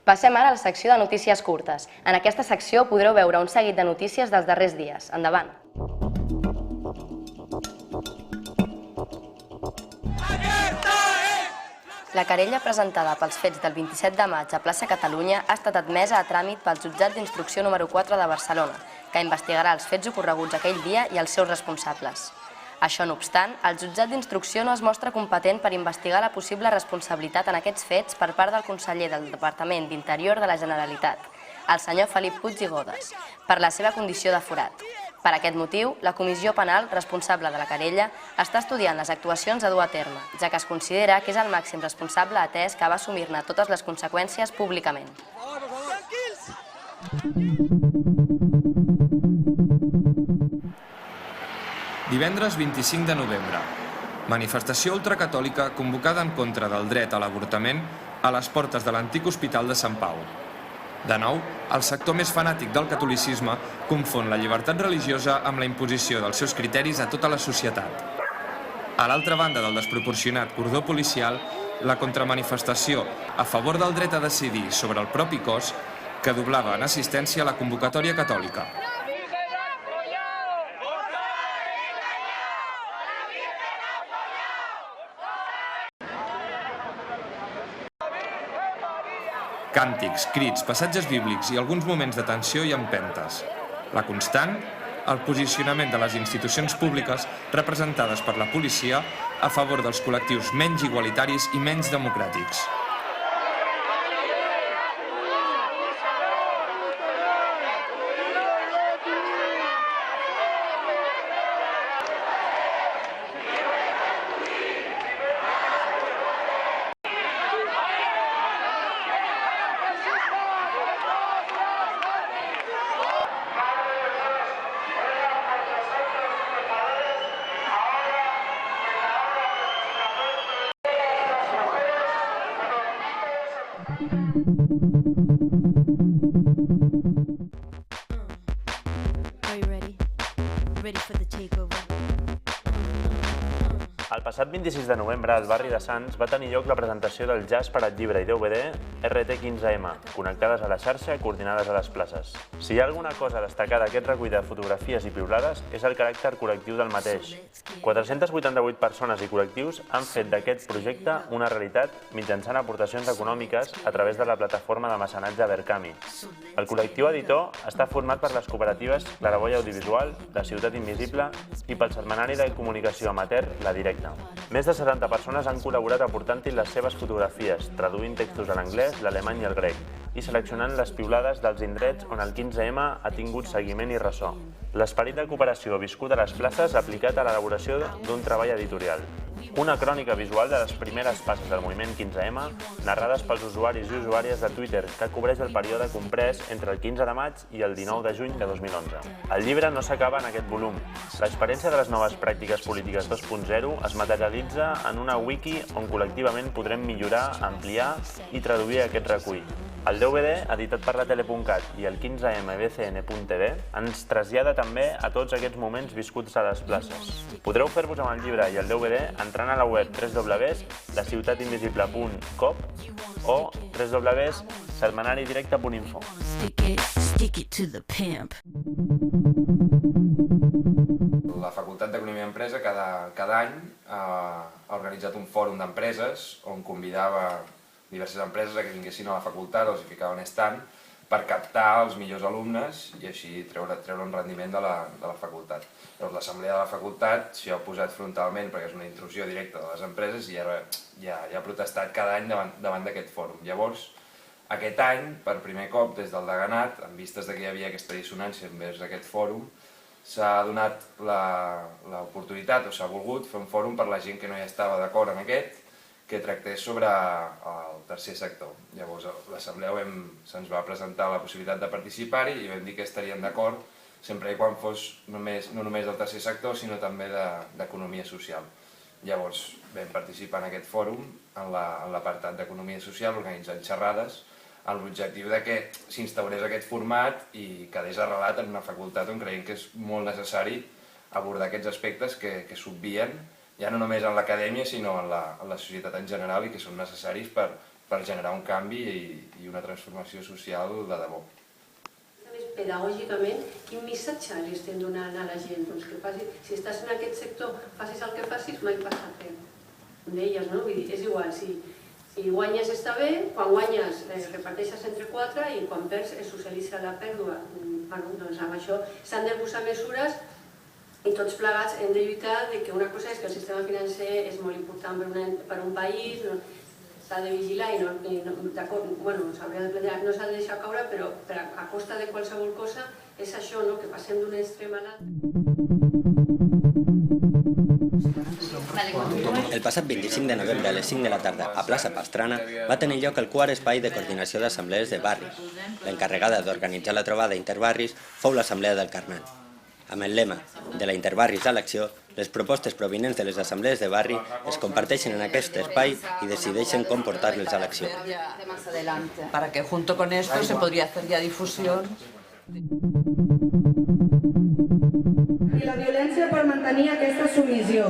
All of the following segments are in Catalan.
Passem ara a la secció de notícies curtes. En aquesta secció podreu veure un seguit de notícies dels darrers dies. Endavant! La querella presentada pels fets del 27 de maig a Plaça Catalunya ha estat admesa a tràmit pel jutjat d'instrucció número 4 de Barcelona, que investigarà els fets ocorreguts aquell dia i els seus responsables. Això no obstant, el jutjat d'instrucció no es mostra competent per investigar la possible responsabilitat en aquests fets per part del conseller del Departament d'Interior de la Generalitat, el senyor Felip Puig i Godes, per la seva condició de forat. Per aquest motiu, la Comissió Penal, responsable de la querella, està estudiant les actuacions a dur a terme, ja que es considera que és el màxim responsable atès que va assumir-ne totes les conseqüències públicament. Divendres 25 de novembre. Manifestació ultracatòlica convocada en contra del dret a l'avortament a les portes de l'antic Hospital de Sant Pau. De nou, el sector més fanàtic del catolicisme confon la llibertat religiosa amb la imposició dels seus criteris a tota la societat. A l'altra banda del desproporcionat cordó policial, la contramanifestació a favor del dret a decidir sobre el propi cos que doblava en assistència a la convocatòria catòlica. Càntics, crits, passatges bíblics i alguns moments de tensió i empentes. La constant, el posicionament de les institucions públiques representades per la policia a favor dels col·lectius menys igualitaris i menys democràtics. El passat 26 de novembre, al barri de Sants, va tenir lloc la presentació del jazz per al llibre i DVD RT15M, connectades a la xarxa, coordinades a les places. Si hi ha alguna cosa a destacar d'aquest recull de fotografies i piulades, és el caràcter col·lectiu del mateix. 488 persones i col·lectius han fet d'aquest projecte una realitat mitjançant aportacions econòmiques a través de la plataforma de mecenatge Verkami. El col·lectiu editor està format per les cooperatives Claraboia Audiovisual, La Ciutat Invisible i pel setmanari de comunicació amateur La Directa. Més de 70 persones han col·laborat aportant-hi les seves fotografies, traduint textos a l'anglès, l'alemany i el grec, i seleccionant les piulades dels indrets on el 15M ha tingut seguiment i ressò. L'esperit de cooperació viscut a les places aplicat a l'elaboració d'un treball editorial. Una crònica visual de les primeres passes del moviment 15M, narrades pels usuaris i usuàries de Twitter, que cobreix el període comprès entre el 15 de maig i el 19 de juny de 2011. El llibre no s'acaba en aquest volum. L'experiència de les noves pràctiques polítiques 2.0 es materialitza en una wiki on col·lectivament podrem millorar, ampliar i traduir aquest recull. El DVD, editat per la Tele.cat i el 15mbcn.tv, ens trasllada també a tots aquests moments viscuts a les places. Podreu fer-vos amb el llibre i el DVD entrant a la web www.laciutatinvisible.com o www.setmanaridirecte.info. La Facultat d'Economia i Empresa cada any ha organitzat un fòrum d'empreses on convidava diverses empreses a que vinguessin a la facultat, els hi ficava un stand per captar els millors alumnes i així treure un rendiment de la facultat. Llavors l'assemblea de la facultat s'hi ha oposat frontalment perquè és una intrusió directa de les empreses i ja ha protestat cada any davant d'aquest fòrum. Llavors, aquest any, per primer cop des del deganat, en vistes que hi havia aquesta dissonància envers aquest fòrum, s'ha donat l'oportunitat o s'ha volgut fer un fòrum per la gent que no hi estava d'acord en aquest, que tractés sobre el tercer sector. Llavors, a l'assemblea se'ns va presentar la possibilitat de participar-hi i vam dir que estaríem d'acord sempre quan fos no només del tercer sector, sinó també d'economia social. Llavors, vam participar en aquest fòrum, en l'apartat d'economia social, organitzant xerrades, amb l'objectiu que s'instaurés aquest format i quedés arrelat en una facultat on creiem que és molt necessari abordar aquests aspectes que s'obvien ja no només en l'acadèmia, sinó en la societat en general i que són necessaris per per generar un canvi i una transformació social de debò. Pedagògicament, quin missatge li estem donant a la gent? Doncs que si estàs en aquest sector, facis el que facis, mai passa res. Com deies, no? Vull dir, és igual, si guanyes està bé, quan guanyes reparteixes entre 4 i quan perds es socialitza la pèrdua. Doncs amb això s'han de posar mesures i tots plegats hem de lluitar que una cosa és que el sistema financer és molt important per un país, s'ha de vigilar i s'hauria de plantejar, no s'ha de deixar caure, però a costa de qualsevol cosa és això, que passem d'un extrem a l'altre. El passat 25 de novembre a les 5 de la tarda a plaça Pastrana va tenir lloc el quart espai de coordinació d'assemblees de barri. L'encarregada d'organitzar la trobada interbarris fou l'Assemblea del Carmel. Amb el lema de la Interbarris a l'acció, les propostes provinents de les assemblees de barri es comparteixen en aquest espai i decideixen com portar-les a l'acció. Para que junto con esto se podría hacer ya difusión. I la violència per mantenir aquesta submissió.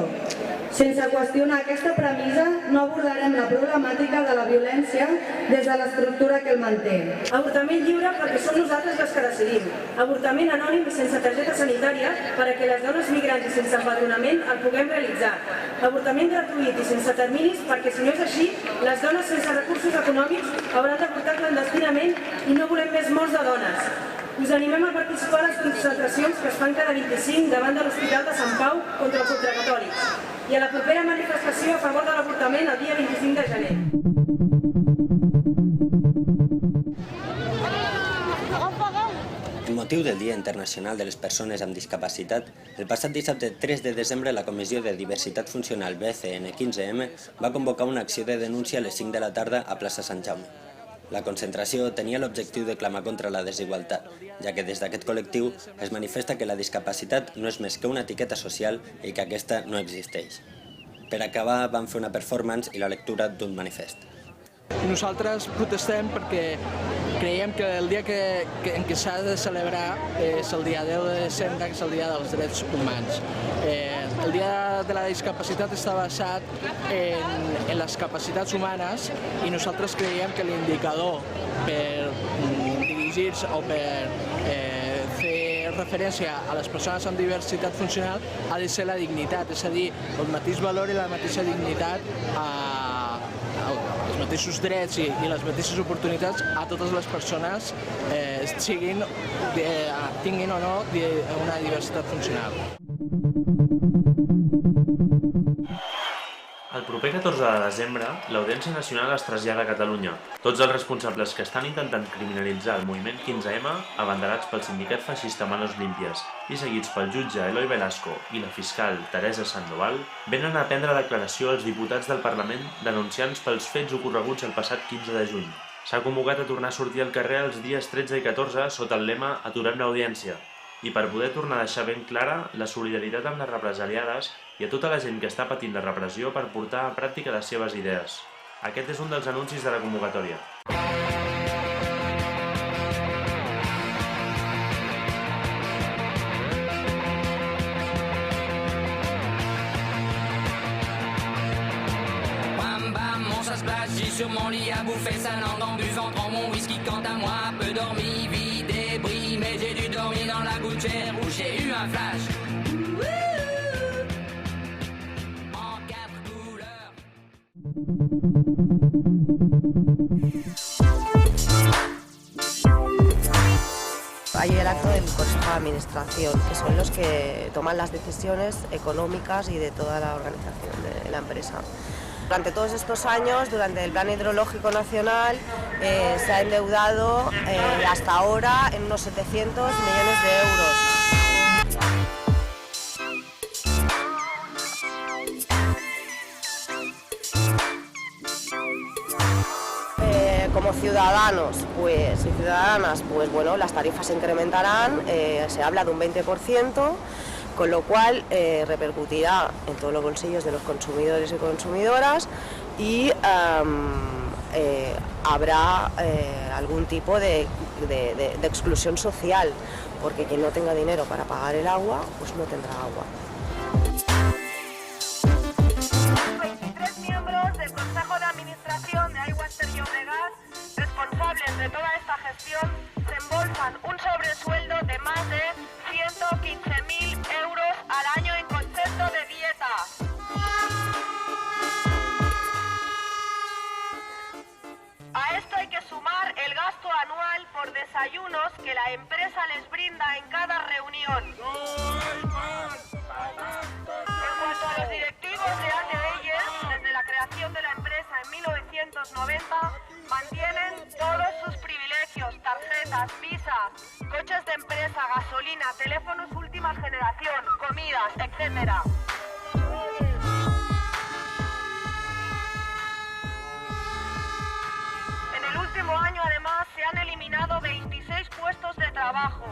Sense qüestionar aquesta premissa, no abordarem la problemàtica de la violència des de l'estructura que el manté. Avortament lliure perquè som nosaltres les que decidim. Avortament anònim i sense targeta sanitària perquè les dones migrants i sense empadronament el puguem realitzar. Avortament gratuït i sense terminis perquè si no és així, les dones sense recursos econòmics hauran d'avortar clandestinament i no volem més morts de dones. Us animem a participar a les concentracions que es fan cada 25 davant de l'Hospital de Sant Pau contra els ultracatòlics i a la propera manifestació a favor de l'avortament el dia 25 de gener. Amb motiu del Dia Internacional de les Persones amb Discapacitat, el passat dissabte 3 de desembre la Comissió de Diversitat Funcional BCN 15M va convocar una acció de denúncia a les 5 de la tarda a plaça Sant Jaume. La concentració tenia l'objectiu de clamar contra la desigualtat, ja que des d'aquest col·lectiu es manifesta que la discapacitat no és més que una etiqueta social i que aquesta no existeix. Per acabar, van fer una performance i la lectura d'un manifest. Nosaltres protestem perquè creiem que el dia en què s'ha de celebrar és el dia 10 de desembre, que és el dia dels drets humans. El dia de la discapacitat està basat en les capacitats humanes i nosaltres creiem que l'indicador per dirigir-se o per fer referència a les persones amb diversitat funcional ha de ser la dignitat, és a dir, el mateix valor i la mateixa dignitat els mateixos drets i les mateixes oportunitats a totes les persones tinguin o no una diversitat funcional. El proper 14 de desembre, l'Audiència Nacional es trasllada a Catalunya. Tots els responsables que estan intentant criminalitzar el moviment 15M, abanderats pel sindicat feixista Manos Limpias i seguits pel jutge Eloi Velasco i la fiscal Teresa Sandoval, venen a prendre declaració als diputats del Parlament denunciants pels fets ocorreguts el passat 15 de juny. S'ha convocat a tornar a sortir al carrer els dies 13 i 14 sota el lema Aturem l'audiència i per poder tornar a deixar ben clara la solidaritat amb les represaliades i a tota la gent que està patint la repressió per portar a pràctica les seves idees. Aquest és un dels anuncis de la convocatòria. J'ai sur mon lit à bouffer sa langue en buvant trop mon whisky. Quant à moi, peu dormi, vie débris, mais j'ai dû dormir dans la gouttière où j'ai eu un flash. En 4 couleurs. Hay el acto del Consejo de Administración, que son los que toman las decisiones económicas y de toda la organización de la empresa. Durante todos estos años, durante el Plan Hidrológico Nacional, se ha endeudado hasta ahora en unos 700 millones de euros. Como ciudadanos y ciudadanas, pues bueno, las tarifas se incrementarán, se habla de un 20%, con lo cual repercutirá en todos los bolsillos de los consumidores y consumidoras y habrá algún tipo de exclusión social, porque quien no tenga dinero para pagar el agua, pues no tendrá agua. 23 miembros del Consejo de Administración de Aigües Ter Llobregat de toda esta gestión se embolsan un sobresueldo de más de 115.000 euros al año en concepto de dieta. A esto hay que sumar el gasto anual por desayunos que la empresa les brinda en cada reunión. En cuanto a los directivos de ATL, desde la creación de la empresa en 1990, mantienen todos sus privilegios, tarjetas, visa, coches de empresa, gasolina, teléfonos última generación, comidas, etc. En el último año, además, se han eliminado 26 puestos de trabajo,